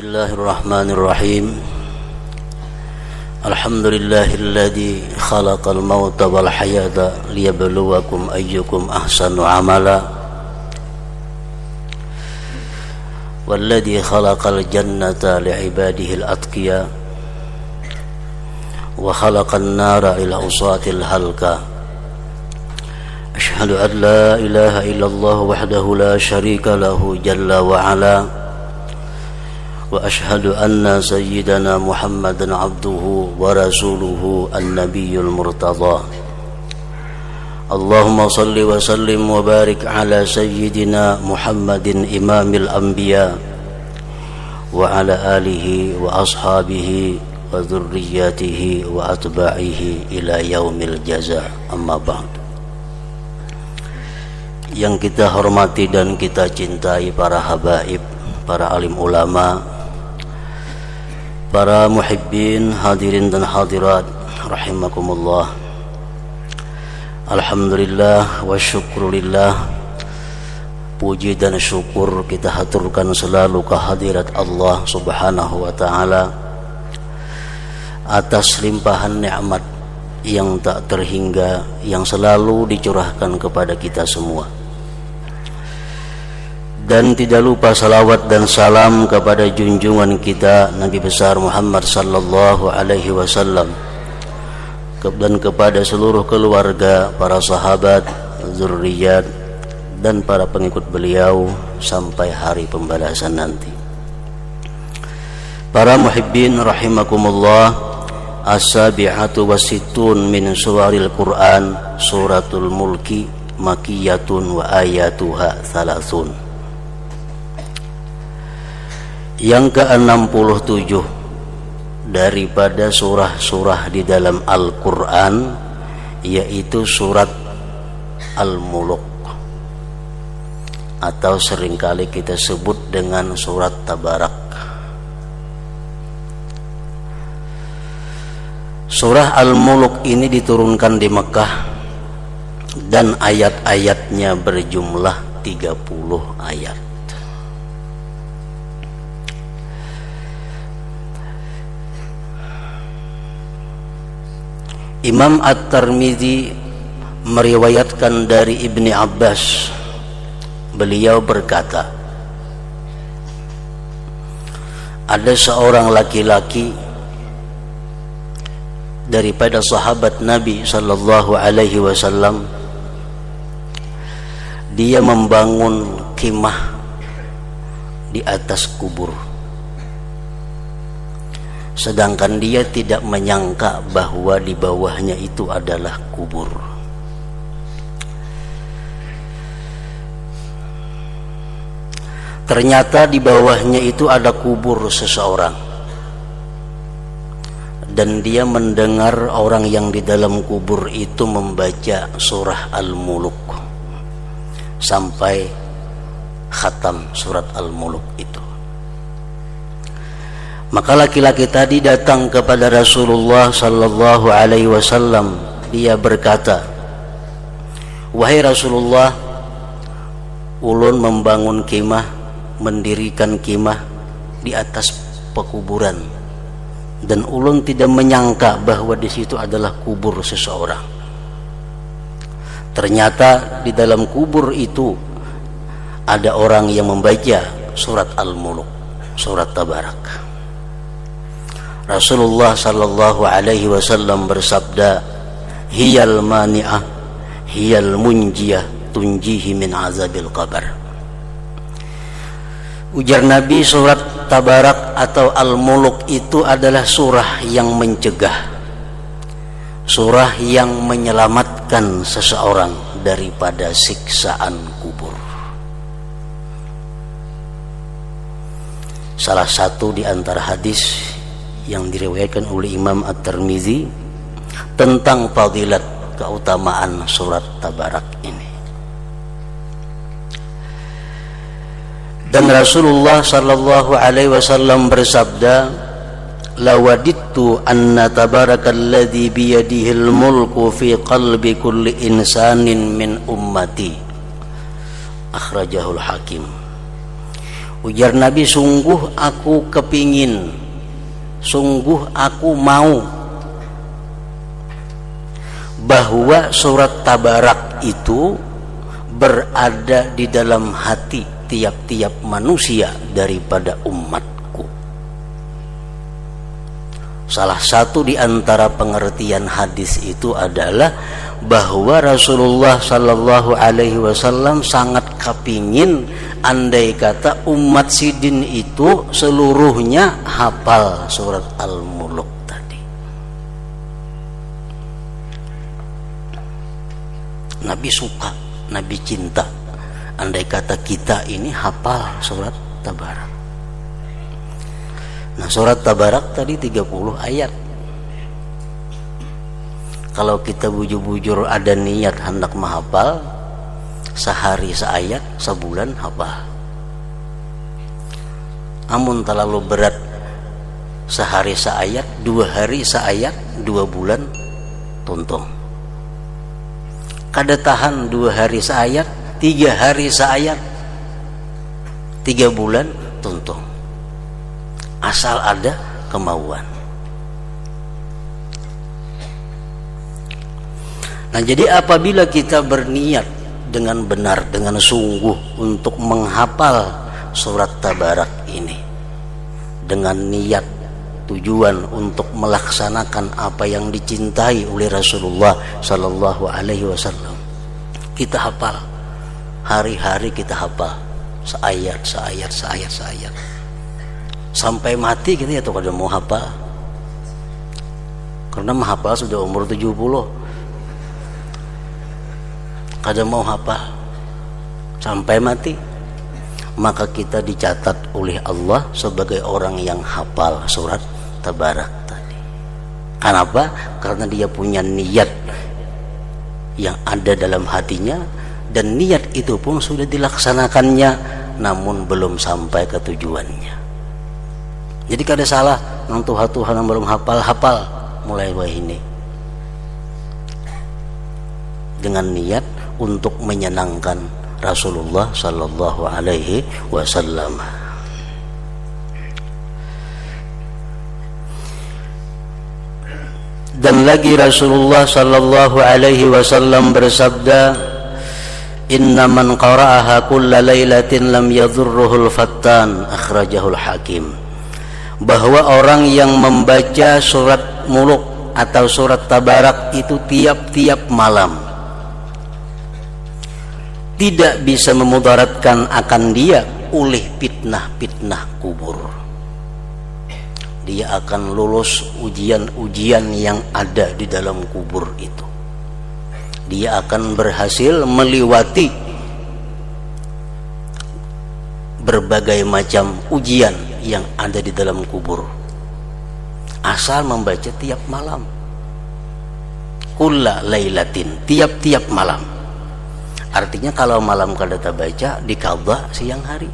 Bismillahirrahmanirrahim. Alhamdulillahilladzi khalaqal mauta wal hayata liyabluwakum ayyukum ahsanu amala. Walladzi khalaqal jannata li'ibadihil atqiya wa khalaqan nara ila usatil halka. Ashhadu an la ilaha illallah wahdahu la syarika lahu jalla wa ala. Wa ashhadu anna sayyidana Muhammadan abduhu wa rasuluhu an-nabiyyul murtada. Allahumma salli wa sallim wa barik ala sayyidina Muhammadin imamil anbiya wa ala alihi wa ashabihi wa dhurriyyatihi wa atba'ihi ila yaumil jaza. Amma ba'd. Yang kita hormati dan kita cintai para habaib, para alim ulama, para muhibbin, hadirin dan hadirat rahimakumullah. Alhamdulillah wa syukrulillah. Puji dan syukur kita haturkan selalu kehadirat Allah subhanahu wa ta'ala atas limpahan nikmat yang tak terhingga yang selalu dicurahkan kepada kita semua. Dan tidak lupa salawat dan salam kepada junjungan kita Nabi besar Muhammad sallallahu alaihi wasallam dan kepada seluruh keluarga, para sahabat, zurriyat dan para pengikut beliau sampai hari pembalasan nanti. Para muhibbin rahimakumullah, as-sabi'atu wasittun min suwaril Qur'an suratul mulki makiyatun wa ayatuha thalathun. Yang ke-67 daripada surah-surah di dalam Al-Quran, yaitu surat Al-Muluk, atau seringkali kita sebut dengan surat Tabarak. Surah Al-Muluk ini diturunkan di Mekah dan ayat-ayatnya berjumlah 30 ayat. Imam At-Tirmidzi meriwayatkan dari Ibni Abbas, beliau berkata, ada seorang laki-laki daripada sahabat Nabi sallallahu alaihi wasallam, dia membangun khimah di atas kubur, sedangkan dia tidak menyangka bahwa di bawahnya itu adalah kubur. Ternyata di bawahnya itu ada kubur seseorang, dan dia mendengar orang yang di dalam kubur itu membaca surah Al-Muluk sampai khatam surat Al-Muluk itu. Maka laki-laki tadi datang kepada Rasulullah sallallahu alaihi wasallam. Dia berkata, wahai Rasulullah, ulun membangun kemah, mendirikan kemah di atas pekuburan, dan ulun tidak menyangka bahwa di situ adalah kubur seseorang. Ternyata di dalam kubur itu ada orang yang membaca surat Al-Muluk, surat Tabarak. Rasulullah sallallahu alaihi wasallam bersabda, hiyal mani'ah hiyal munjiyah tunjihi min azabil qabr. Ujar Nabi, surat Tabarak atau Al-Muluk itu adalah surah yang mencegah, surah yang menyelamatkan seseorang daripada siksaan kubur. Salah satu di antara hadis yang diriwayatkan oleh Imam At-Tirmidzi tentang fadilat keutamaan surat Tabarak ini. Dan Rasulullah sallallahu alaihi wasallam bersabda, lawadittu anna tabarakalladzi biyadihil mulku fi qalbi kulli insanin min ummati. Akhrajahul Hakim. Ujar Nabi, sungguh aku kepingin, sungguh aku mau bahwa surat Tabarak itu berada di dalam hati tiap-tiap manusia daripada umatku. Salah satu di antara pengertian hadis itu adalah bahwa Rasulullah Sallallahu Alaihi Wasallam sangat kepingin andai kata umat sidin itu seluruhnya hafal surat Al-Muluk tadi. Nabi suka, Nabi cinta andai kata kita ini hafal surat Tabarak. Nah, surat Tabarak tadi 30 ayat. Kalau kita bujur-bujur ada niat hendak menghafal, sehari seayat, sebulan hafal. Amun terlalu berat, sehari seayat, 2 hari seayat, 2 bulan tuntung. Kada tahan 2 hari seayat, 3 hari seayat, 3 bulan tuntung. Asal ada kemauan. Nah, jadi apabila kita berniat dengan benar, dengan sungguh untuk menghafal surat Tabarak ini, dengan niat tujuan untuk melaksanakan apa yang dicintai oleh Rasulullah Sallallahu Alaihi Wasallam, kita hafal, hari-hari kita hafal, seayat, sampai mati kita ya tuh kada mau hafal, karena menghafal sudah umur 70. Kada mau hafal sampai mati, maka kita dicatat oleh Allah sebagai orang yang hafal surat Tabarak tadi. Kenapa? Karena dia punya niat yang ada dalam hatinya, dan niat itu pun sudah dilaksanakannya, namun belum sampai ke tujuannya. Jadi kada salah nang Tuhan yang belum hafal mulai ini dengan niat untuk menyenangkan Rasulullah Sallallahu Alaihi Wasallam. Dan lagi Rasulullah Sallallahu Alaihi Wasallam bersabda, inna man qara'aha kulla lailatin lam yadhurruhul fattan, akhrajahul Hakim. Bahwa orang yang membaca surat Muluk atau surat Tabarak itu tiap-tiap malam tidak bisa memudaratkan akan dia oleh fitnah-fitnah kubur. Dia akan lulus ujian-ujian yang ada di dalam kubur itu. Dia akan berhasil melewati berbagai macam ujian yang ada di dalam kubur, asal membaca tiap malam. Kulla lailatin, tiap-tiap malam. Artinya kalau malam kada baca, dikabah siang hari.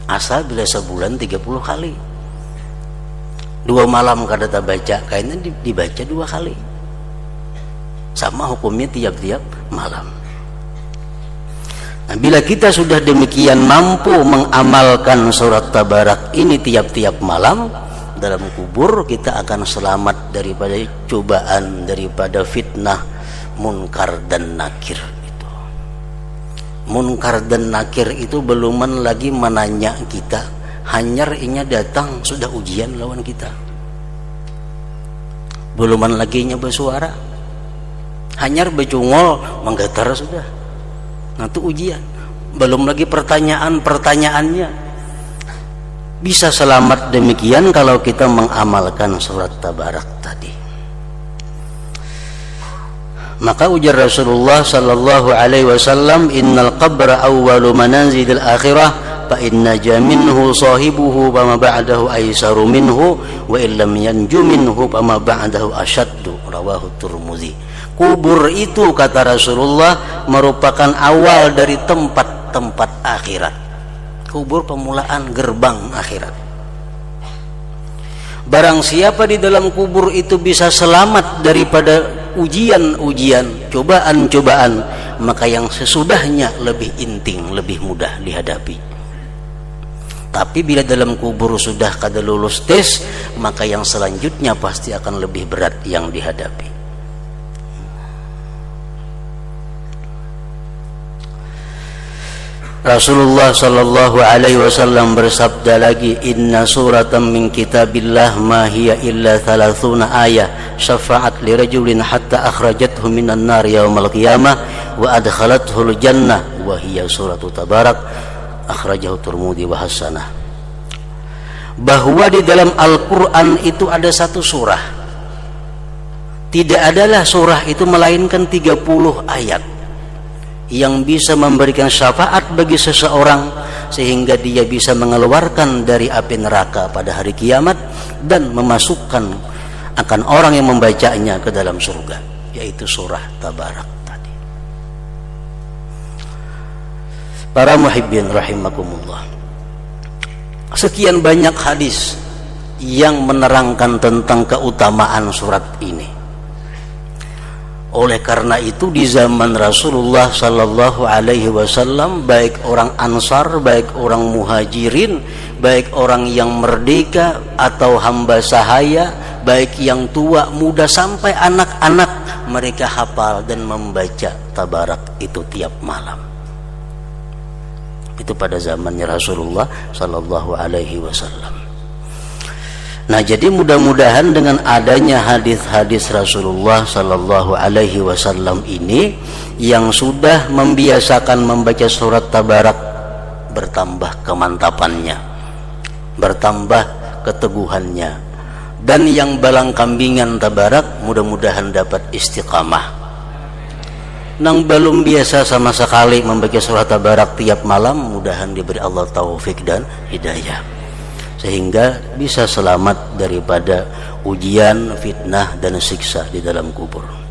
Asal bila sebulan 30 kali. 2 malam kada baca, kayaknya dibaca 2 kali. Sama hukumnya tiap-tiap malam. Nah, bila kita sudah demikian mampu mengamalkan surat Tabarak ini tiap-tiap malam, dalam kubur kita akan selamat daripada cobaan, daripada fitnah munkar dan nakir. Munkar dan nakir itu beluman lagi menanya kita, hanyar inya datang sudah ujian lawan kita. Beluman lagi nya bersuara, hanyar becungol menggetar sudah. Nah itu ujian. Belum lagi pertanyaannya. Bisa selamat demikian kalau kita mengamalkan surat Tabarak tadi. Maka ujar Rasulullah Sallallahu Alaihi Wasallam, innal qabra awwalu manazilil akhirah, fa inna jaminhu sahibuhu fama ba'dahu aisaru minhu wa illam yanju minhu fama ba'dahu asyaddu, rawahu Tirmidzi. Kubur itu, kata Rasulullah, merupakan awal dari tempat-tempat akhirat. Kubur pemulaan gerbang akhirat. Barang siapa di dalam kubur itu bisa selamat daripada ujian-ujian, cobaan-cobaan, maka yang sesudahnya lebih inting, lebih mudah dihadapi. Tapi bila dalam kubur sudah kada lulus tes, maka yang selanjutnya pasti akan lebih berat yang dihadapi. Rasulullah sallallahu alaihi wasallam bersabda lagi, inna suratan min kitabillah ma hiya illa 30 ayah syafa'at li rajulin hatta akhrajathu minan nar yaumal qiyamah wa adkhalathu al jannah wa hiya suratu tabarak, akhrajahu Tirmidzi wa hasanah. Bahwa di dalam Al-Qur'an itu ada satu surah. Tidak adalah surah itu melainkan 30 ayat yang bisa memberikan syafaat bagi seseorang sehingga dia bisa mengeluarkan dari api neraka pada hari kiamat dan memasukkan akan orang yang membacanya ke dalam surga, yaitu surah Tabarak tadi. Para muhibbin rahimakumullah, sekian banyak hadis yang menerangkan tentang keutamaan surat ini. Oleh karena itu di zaman Rasulullah sallallahu alaihi wasallam, baik orang Ansar, baik orang Muhajirin, baik orang yang merdeka atau hamba sahaya, baik yang tua, muda sampai anak-anak, mereka hafal dan membaca Tabarak itu tiap malam. Itu pada zamannya Rasulullah sallallahu alaihi wasallam. Nah, jadi mudah-mudahan dengan adanya hadis-hadis Rasulullah sallallahu alaihi wasallam ini yang sudah membiasakan membaca surat Tabarak, bertambah kemantapannya, bertambah keteguhannya, dan yang balang kambingan Tabarak mudah-mudahan dapat istiqamah. Nang belum biasa sama sekali membaca surat Tabarak tiap malam, mudahan diberi Allah taufik dan hidayah sehingga bisa selamat daripada ujian, fitnah dan siksa di dalam kubur.